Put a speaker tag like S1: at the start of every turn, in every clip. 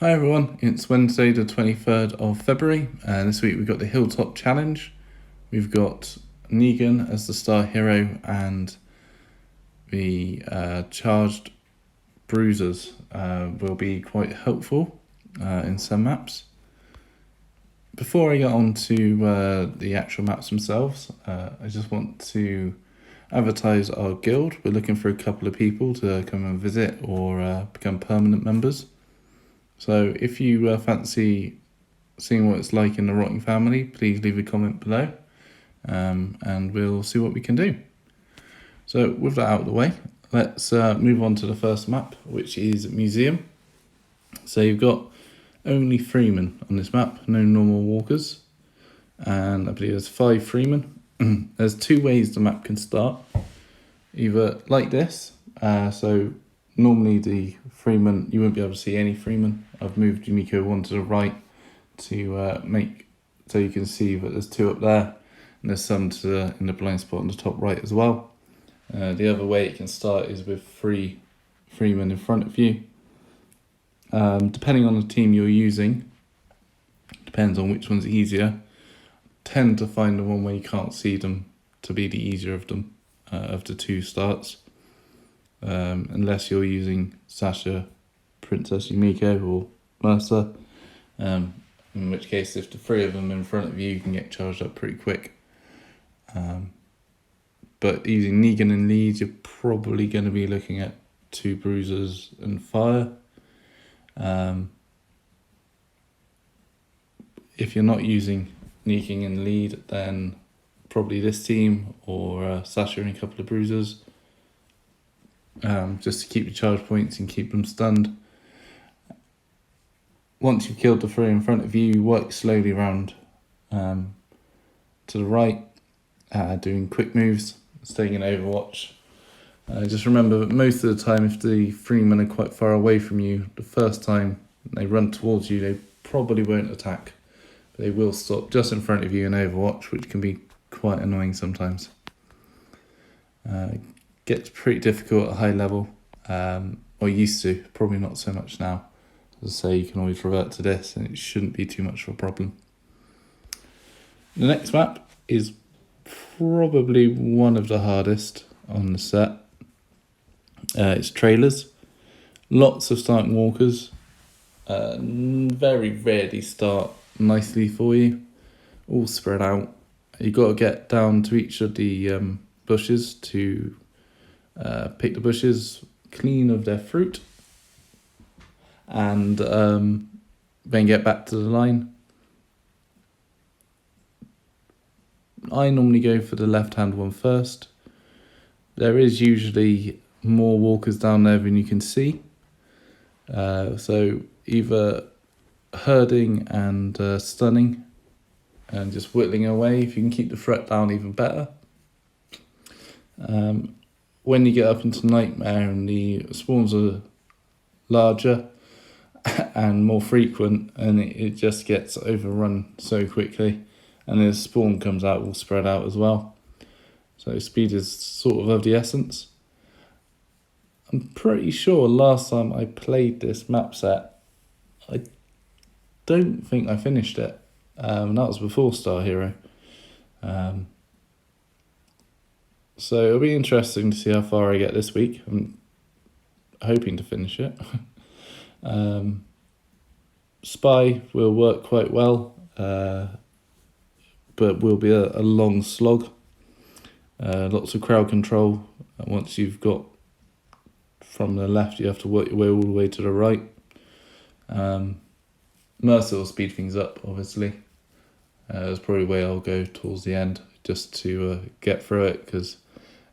S1: Hi everyone, it's Wednesday the 23rd of February and this week we've got the Hilltop Challenge. We've got Negan as the star hero and the charged bruisers will be quite helpful in some maps. Before I get on to the actual maps themselves, I just want to advertise our guild. We're looking for a couple of people to come and visit or become permanent members. So if you fancy seeing what it's like in the Rotting family, please leave a comment below and we'll see what we can do. So with that out of the way, let's move on to the first map, which is Museum. So you've got only freemen on this map, no normal walkers, and I believe there's 5 freemen. There's 2 ways the map can start, either like this, so normally the freeman, you won't be able to see any freeman. I've moved Yumiko one to the right to make so you can see that there's 2 up there and there's some in the blind spot on the top right as well. The other way it can start is with 3 freemen in front of you. Depending on the team you're using, depends on which one's easier. Tend to find the one where you can't see them to be the easier of them, of the 2 starts. Unless you're using Sasha, Princess Yumiko or Mercer, in which case if the 3 of them in front of you, you can get charged up pretty quick. But using Negan and Leeds, you're probably going to be looking at 2 bruisers and fire. If you're not using Negan and Lead, then probably this team or Sasha and a couple of bruisers. Just to keep your charge points and keep them stunned. Once you've killed the 3 in front of you, you work slowly around to the right, doing quick moves, staying in Overwatch. Just remember that most of the time, if the 3 men are quite far away from you, the first time they run towards you, they probably won't attack. They will stop just in front of you in Overwatch, which can be quite annoying sometimes. Gets pretty difficult at high level, or used to, probably not so much now. As I say, you can always revert to this and it shouldn't be too much of a problem. The next map is probably one of the hardest on the set. It's trailers. Lots of starting walkers. Very rarely start nicely for you. All spread out. You've got to get down to each of the bushes to pick the bushes clean of their fruit and then get back to the line. I normally go for the left hand one first. There is usually more walkers down there than you can see, so either herding and stunning and just whittling away. If you can keep the threat down, even better. When you get up into Nightmare and the spawns are larger and more frequent, and it just gets overrun so quickly, and the spawn comes out all spread out as well. So speed is sort of the essence. I'm pretty sure last time I played this map set, I don't think I finished it. That was before Star Hero. So it'll be interesting to see how far I get this week. I'm hoping to finish it. Spy will work quite well, but will be a long slog. Lots of crowd control. Once you've got from the left, you have to work your way all the way to the right. Mercer will speed things up, obviously. That's probably where I'll go towards the end, just to get through it, because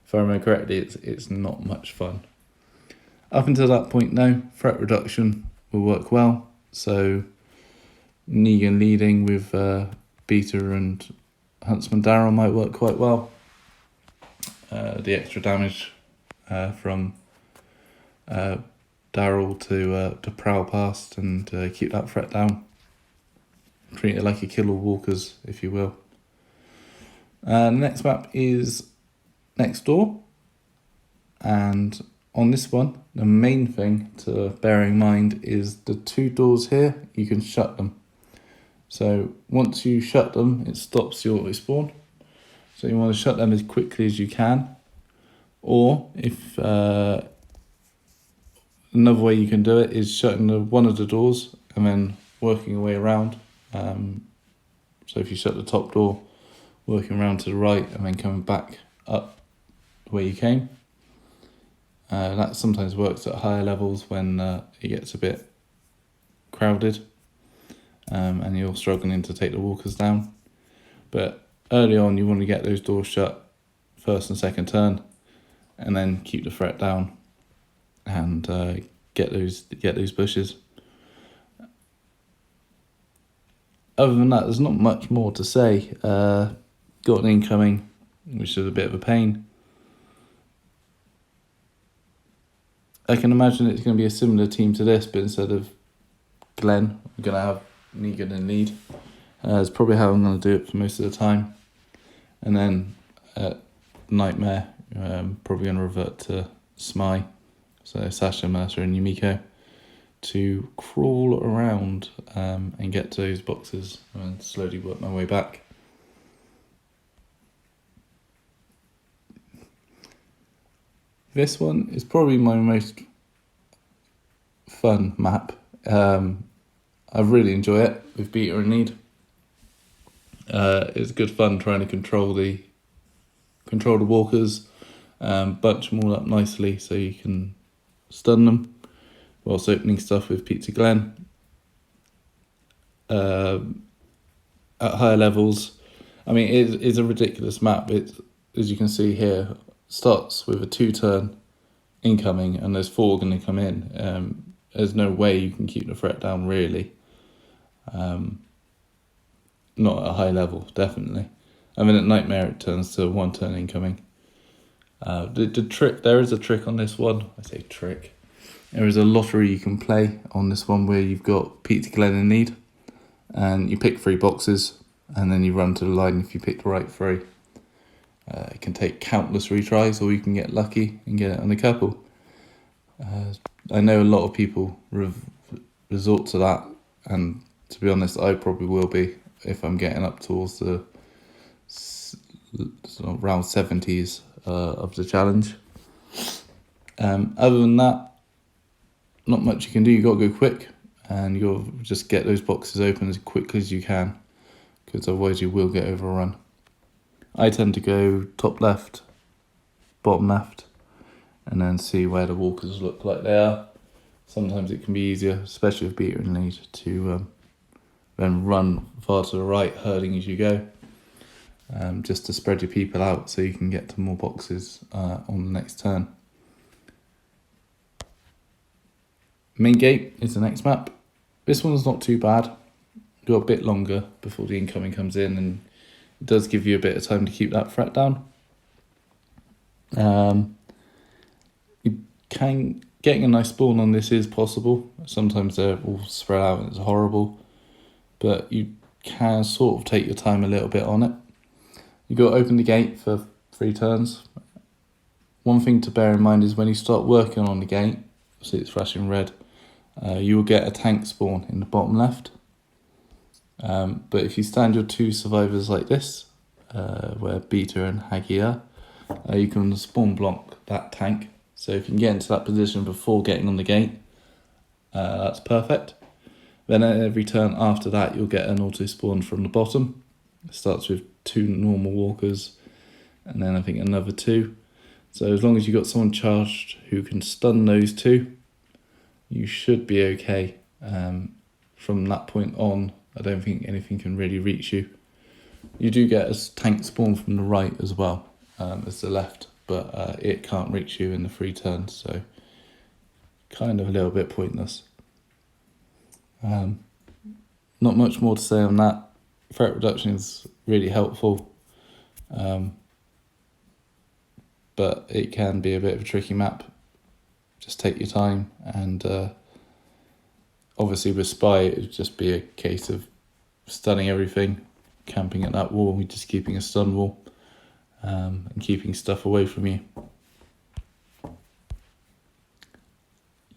S1: if I remember correctly, it's not much fun. Up until that point now, threat reduction will work well. So Negan leading with Beta and Huntsman Daryl might work quite well. The extra damage from Daryl to prowl past and keep that threat down. Treat it like a kill all walkers, if you will. The next map is Next Door, and on this one, the main thing to bear in mind is the 2 doors here, you can shut them. So once you shut them, it stops your spawn. So you want to shut them as quickly as you can. Or if another way you can do it is shutting one of the doors and then working your way around. So if you shut the top door, working around to the right and then coming back up where you came. That sometimes works at higher levels when it gets a bit crowded and you're struggling to take the walkers down. But early on you want to get those doors shut first and second turn and then keep the threat down and get those bushes. Other than that, there's not much more to say. Got an incoming, which is a bit of a pain. I can imagine it's going to be a similar team to this, but instead of Glenn, we're going to have Negan in lead. It's probably how I'm going to do it for most of the time. And then Nightmare, probably going to revert to Smy, so Sasha, Mercer and Yumiko, to crawl around and get to those boxes and slowly work my way back. This one is probably my most fun map. I really enjoy it with Beta and Need. It's good fun trying to control the walkers, bunch them all up nicely so you can stun them, whilst opening stuff with Pizza Glen. At higher levels, I mean, it is a ridiculous map. It, as you can see here, starts with a 2-turn incoming and there's 4 going to come in. There's no way you can keep the threat down, really. Not at a high level, definitely. I mean, at Nightmare it turns to 1-turn incoming. The trick, there is a trick on this one. I say trick. There is a lottery you can play on this one where you've got Pizza Glen in Need and you pick 3 boxes and then you run to the line if you pick the right 3. It can take countless retries, or you can get lucky and get it on a couple. I know a lot of people resort to that, and to be honest, I probably will be if I'm getting up towards the round 70s of the challenge. Other than that, not much you can do. You got to go quick, and you got to just get those boxes open as quickly as you can, because otherwise you will get overrun. I tend to go top left, bottom left, and then see where the walkers look like they are. Sometimes it can be easier, especially with Beta and Lead, to then run far to the right, herding as you go, just to spread your people out so you can get to more boxes on the next turn. Main Gate is the next map. This one's not too bad. Got a bit longer before the incoming comes in, and it does give you a bit of time to keep that threat down. Getting a nice spawn on this is possible. Sometimes they're all spread out and it's horrible, but you can sort of take your time a little bit on it. You got to open the gate for 3 turns. One thing to bear in mind is when you start working on the gate, see it's flashing red, you will get a tank spawn in the bottom left. But if you stand your 2 survivors like this, where Beta and Haggy are, you can spawn block that tank. So if you can get into that position before getting on the gate, that's perfect. Then at every turn after that, you'll get an auto spawn from the bottom. It starts with 2 normal walkers, and then I think another 2. So as long as you've got someone charged who can stun those 2, you should be okay. From that point on, I don't think anything can really reach you. You do get a tank spawn from the right as well as the left, but it can't reach you in the 3 turns, so kind of a little bit pointless. Not much more to say on that. Threat reduction is really helpful, but it can be a bit of a tricky map. Just take your time, and obviously with Spy it would just be a case of stunning everything, camping at that wall, just keeping a stun wall, and keeping stuff away from you.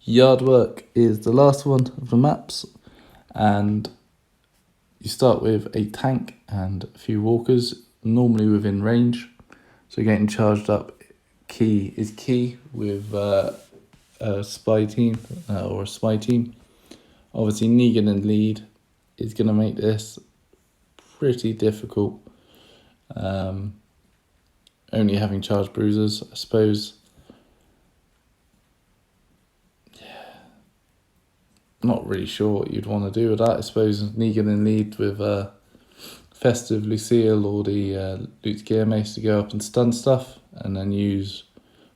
S1: Yardwork is the last one of the maps, and you start with a tank and a few walkers, normally within range. So getting charged up is key with a spy team or a spy team. Obviously, Negan in lead is going to make this pretty difficult. Only having charged bruisers, I suppose. Not really sure what you'd want to do with that. I suppose Negan in lead with Festive Lucille or the Luke's Gear Mace to go up and stun stuff, and then use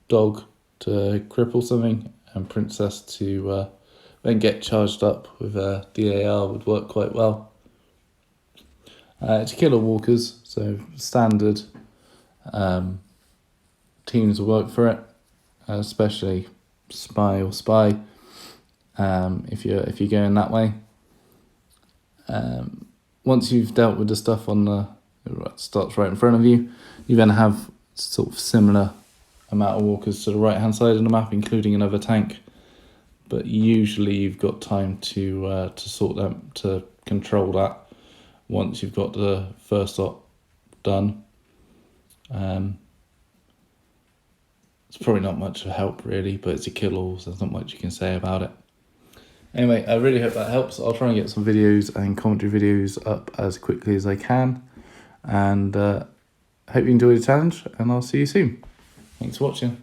S1: Dog to cripple something, and Princess to then get charged up with DAR would work quite well. To kill all walkers, so standard teams will work for it, especially spy or spy. If you're going that way. Once you've dealt with the stuff on the starts right in front of you, you then have sort of similar amount of walkers to the right hand side of the map, including another tank. But usually you've got time to sort them, to control that once you've got the first lot done. It's probably not much of help really, but it's a kill all, so there's not much you can say about it. Anyway, I really hope that helps. I'll try and get some videos and commentary videos up as quickly as I can. And hope you enjoy the challenge, and I'll see you soon. Thanks for watching.